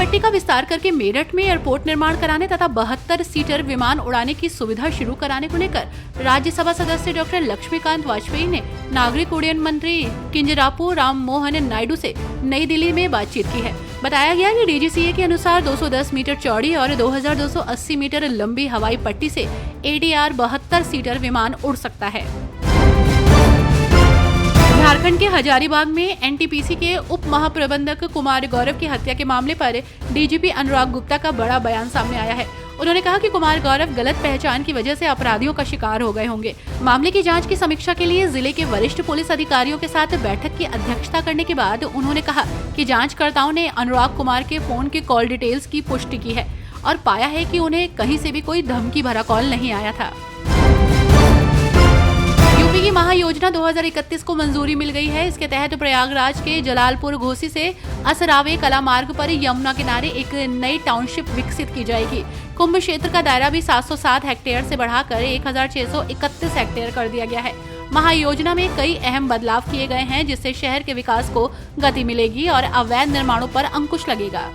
IIT का विस्तार करके मेरठ में एयरपोर्ट निर्माण कराने तथा 72 सीटर विमान उड़ाने की सुविधा शुरू कराने को लेकर राज्यसभा सदस्य डॉक्टर लक्ष्मीकांत वाजपेयी ने नागरिक उड्डयन मंत्री किंजरापू राम मोहन नायडू से नई दिल्ली में बातचीत की है। बताया गया कि डीजीसीए के अनुसार 210 मीटर चौड़ी और 2280 मीटर लंबी हवाई पट्टी से ATR 72 सीटर विमान उड़ सकता है। झारखंड के हजारीबाग में एनटीपीसी के उप महाप्रबंधक कुमार गौरव की हत्या के मामले पर डीजीपी अनुराग गुप्ता का बड़ा बयान सामने आया है। उन्होंने कहा कि कुमार गौरव गलत पहचान की वजह से अपराधियों का शिकार हो गए होंगे। मामले की जांच की समीक्षा के लिए जिले के वरिष्ठ पुलिस अधिकारियों के साथ बैठक की अध्यक्षता करने के बाद उन्होंने कहा कि जांचकर्ताओं ने अनुराग कुमार के फोन के कॉल डिटेल्स की पुष्टि की है और पाया है कि उन्हें कहीं से भी कोई धमकी भरा कॉल नहीं आया था। यूपी की महायोजना 2031 को मंजूरी मिल गई है। इसके तहत प्रयागराज के जलालपुर घोसी से असरावे कला मार्ग पर यमुना किनारे एक नई टाउनशिप विकसित की जाएगी। कुंभ क्षेत्र का दायरा भी 707 हेक्टेयर से बढ़ाकर 1631 हेक्टेयर कर दिया गया है। महायोजना में कई अहम बदलाव किए गए हैं, जिससे शहर के विकास को गति मिलेगी और अवैध निर्माणों पर अंकुश लगेगा।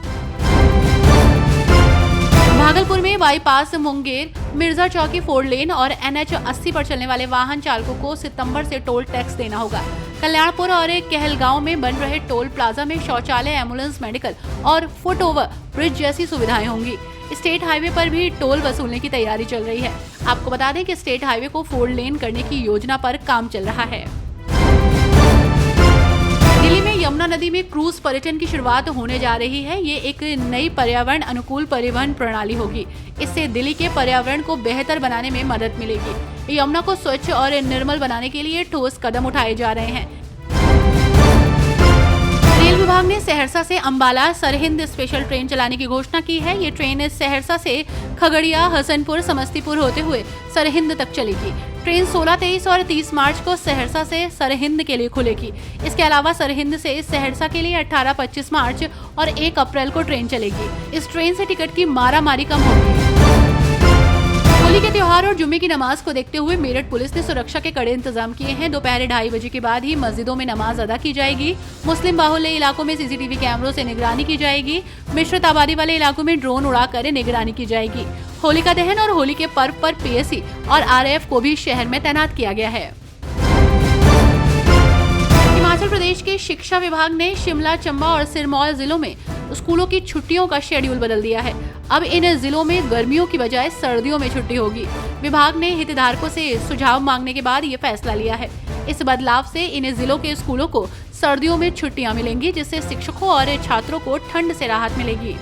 भागलपुर में बाईपास मुंगेर मिर्जा चौकी 4 लेन और NH 80 पर चलने वाले वाहन चालकों को सितंबर से टोल टैक्स देना होगा। कल्याणपुर और कहलगांव में बन रहे टोल प्लाजा में शौचालय, एम्बुलेंस, मेडिकल और फुट ओवर ब्रिज जैसी सुविधाएं होंगी। स्टेट हाईवे पर भी टोल वसूलने की तैयारी चल रही है। आपको बता दें कि स्टेट हाईवे को 4 लेन करने की योजना पर काम चल रहा है। दिल्ली में यमुना नदी में क्रूज पर्यटन की शुरुआत होने जा रही है। ये एक नई पर्यावरण अनुकूल परिवहन प्रणाली होगी। इससे दिल्ली के पर्यावरण को बेहतर बनाने में मदद मिलेगी। यमुना को स्वच्छ और निर्मल बनाने के लिए ठोस कदम उठाए जा रहे हैं। रेल विभाग ने सहरसा से अंबाला सरहिंद स्पेशल ट्रेन चलाने की घोषणा की है। ये ट्रेन सहरसा से खगड़िया, हसनपुर, समस्तीपुर होते हुए सरहिंद तक चलेगी। ट्रेन 16, 23 और 30 मार्च को सहरसा से सरहिंद के लिए खुलेगी। इसके अलावा सरहिंद से सहरसा के लिए 18, 25 मार्च और 1 अप्रैल को ट्रेन चलेगी। इस ट्रेन से टिकट की मारामारी कम होगी। होली के त्योहार और जुम्मे की नमाज को देखते हुए मेरठ पुलिस ने सुरक्षा के कड़े इंतजाम किए हैं। दोपहर 2:30 बजे के बाद ही मस्जिदों में नमाज अदा की जाएगी। मुस्लिम बाहुल्य इलाकों में CCTV कैमरों से निगरानी की जाएगी। मिश्रित आबादी वाले इलाकों में ड्रोन उड़ाकर निगरानी की जाएगी। होलिका दहन और होली के पर्व पर PSC और RAF को भी शहर में तैनात किया गया है। हिमाचल प्रदेश के शिक्षा विभाग ने शिमला, चंबा और सिरमौर जिलों में स्कूलों की छुट्टियों का शेड्यूल बदल दिया है। अब इन जिलों में गर्मियों की बजाय सर्दियों में छुट्टी होगी। विभाग ने हितधारकों से सुझाव मांगने के बाद ये फैसला लिया है। इस बदलाव से इन जिलों के स्कूलों को सर्दियों में छुट्टियां मिलेंगी, जिससे शिक्षकों और छात्रों को ठंड से राहत मिलेगी।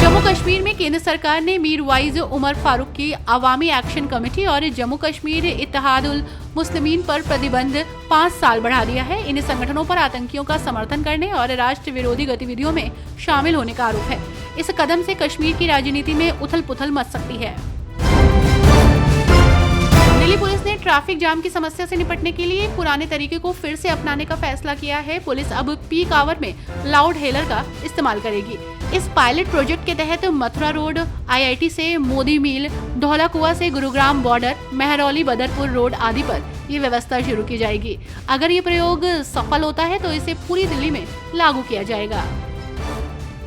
जम्मू कश्मीर में केंद्र सरकार ने मीरवाइज उमर फारूक की अवामी एक्शन कमेटी और जम्मू कश्मीर इत्तेहादुल मुस्लिमीन पर प्रतिबंध 5 साल बढ़ा दिया है। इन संगठनों पर आतंकियों का समर्थन करने और राष्ट्र विरोधी गतिविधियों में शामिल होने का आरोप है। इस कदम से कश्मीर की राजनीति में उथल-पुथल मच सकती है। दिल्ली पुलिस ने ट्रैफिक जाम की समस्या से निपटने के लिए पुराने तरीके को फिर से अपनाने का फैसला किया है। पुलिस अब पीक आवर में लाउड हेलर का इस्तेमाल करेगी। इस पायलट प्रोजेक्ट के तहत मथुरा रोड IIT से मोदी मील, धौलाकुआं से गुरुग्राम बॉर्डर, मेहरौली बदरपुर रोड आदि पर ये व्यवस्था शुरू की जाएगी। अगर ये प्रयोग सफल होता है तो इसे पूरी दिल्ली में लागू किया जाएगा।